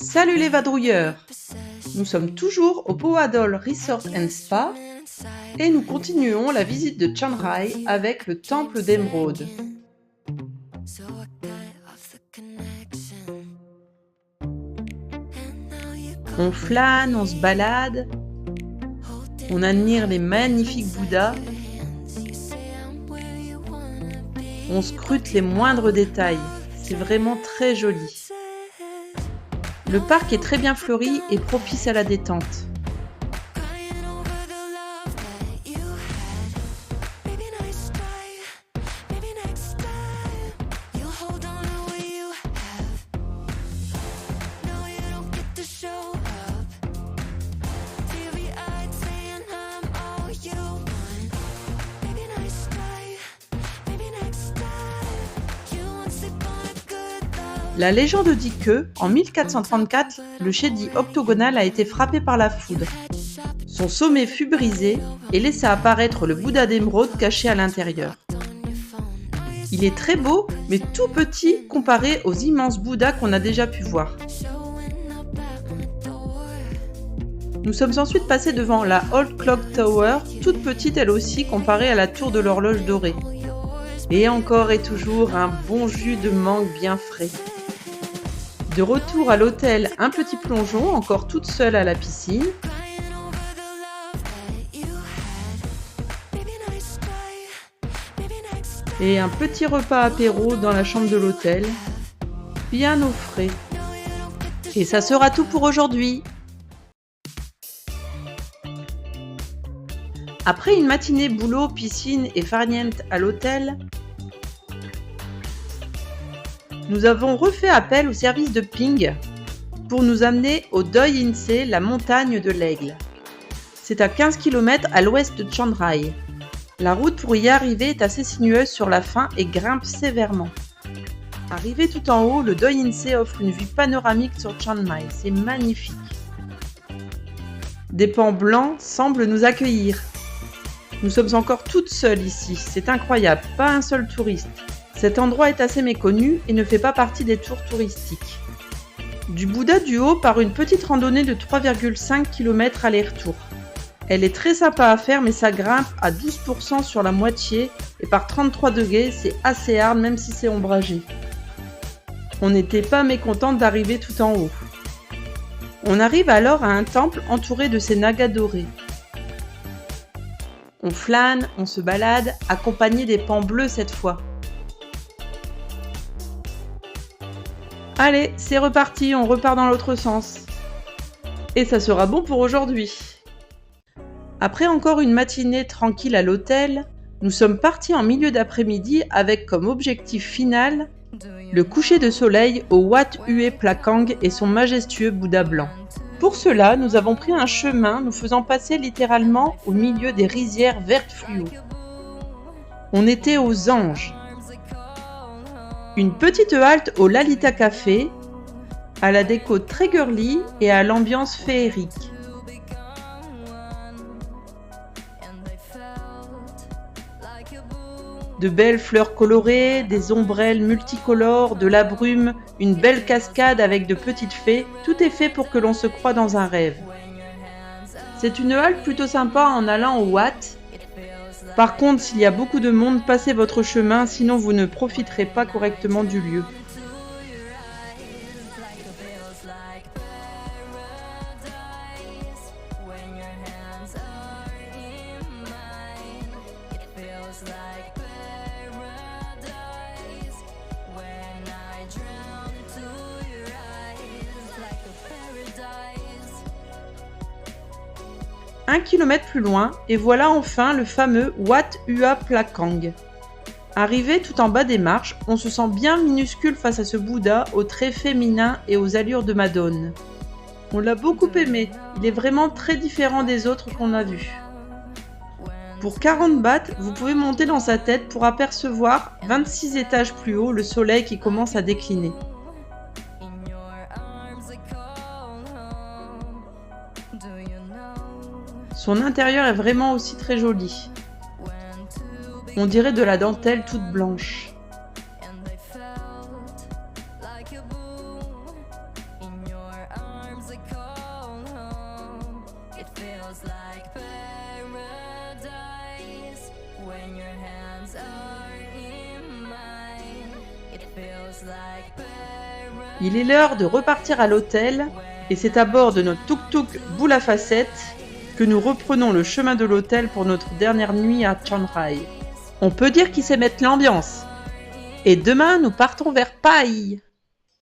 Salut les vadrouilleurs! Nous sommes toujours au Powadol Resort and Spa et nous continuons la visite de Chiang Rai avec le temple d'émeraude. On flâne, on se balade, on admire les magnifiques Bouddhas, on scrute les moindres détails, c'est vraiment très joli. Le parc est très bien fleuri et propice à la détente. La légende dit que, en 1434, le Chedi octogonal a été frappé par la foudre. Son sommet fut brisé et laissa apparaître le Bouddha d'émeraude caché à l'intérieur. Il est très beau, mais tout petit comparé aux immenses Bouddhas qu'on a déjà pu voir. Nous sommes ensuite passés devant la Old Clock Tower, toute petite elle aussi comparée à la tour de l'horloge dorée. Et encore et toujours un bon jus de mangue bien frais. De retour à l'hôtel, un petit plongeon, encore toute seule à la piscine. Et un petit repas apéro dans la chambre de l'hôtel, bien au frais. Et ça sera tout pour aujourd'hui. Après une matinée boulot, piscine et farniente à l'hôtel, nous avons refait appel au service de Ping pour nous amener au Doi Inse, la montagne de l'Aigle. C'est à 15 km à l'ouest de Chiang Rai. La route pour y arriver est assez sinueuse sur la fin et grimpe sévèrement. Arrivé tout en haut, le Doi Inse offre une vue panoramique sur Chiang Mai. C'est magnifique. Des pans blancs semblent nous accueillir. Nous sommes encore toutes seules ici, c'est incroyable, pas un seul touriste. Cet endroit est assez méconnu et ne fait pas partie des tours touristiques. Du Bouddha du haut part une petite randonnée de 3,5 km aller-retour. Elle est très sympa à faire mais ça grimpe à 12% sur la moitié et par 33 degrés, c'est assez hard même si c'est ombragé. On n'était pas mécontente d'arriver tout en haut. On arrive alors à un temple entouré de ces nagas dorés. On flâne, on se balade, accompagné des pans bleus cette fois. Allez, c'est reparti, on repart dans l'autre sens. Et ça sera bon pour aujourd'hui. Après encore une matinée tranquille à l'hôtel, nous sommes partis en milieu d'après-midi avec comme objectif final le coucher de soleil au Wat Hue Plakang et son majestueux Bouddha blanc. Pour cela, nous avons pris un chemin nous faisant passer littéralement au milieu des rizières vertes fluo. On était aux anges. Une petite halte au Lalita Café, à la déco très girly et à l'ambiance féerique. De belles fleurs colorées, des ombrelles multicolores, de la brume, une belle cascade avec de petites fées, tout est fait pour que l'on se croie dans un rêve. C'est une halte plutôt sympa en allant au Wat. Par contre, s'il y a beaucoup de monde, passez votre chemin, sinon vous ne profiterez pas correctement du lieu. Un kilomètre plus loin, et voilà enfin le fameux Wat Hue Plakang. Arrivé tout en bas des marches, on se sent bien minuscule face à ce Bouddha aux traits féminins et aux allures de Madone. On l'a beaucoup aimé, il est vraiment très différent des autres qu'on a vus. Pour 40 bahts, vous pouvez monter dans sa tête pour apercevoir 26 étages plus haut le soleil qui commence à décliner. Son intérieur est vraiment aussi très joli. On dirait de la dentelle toute blanche. Il est l'heure de repartir à l'hôtel et c'est à bord de notre tuk-tuk boule à facettes que nous reprenons le chemin de l'hôtel pour notre dernière nuit à Chiang Rai. On peut dire qu'il sait mettre l'ambiance. Et demain, nous partons vers Pai.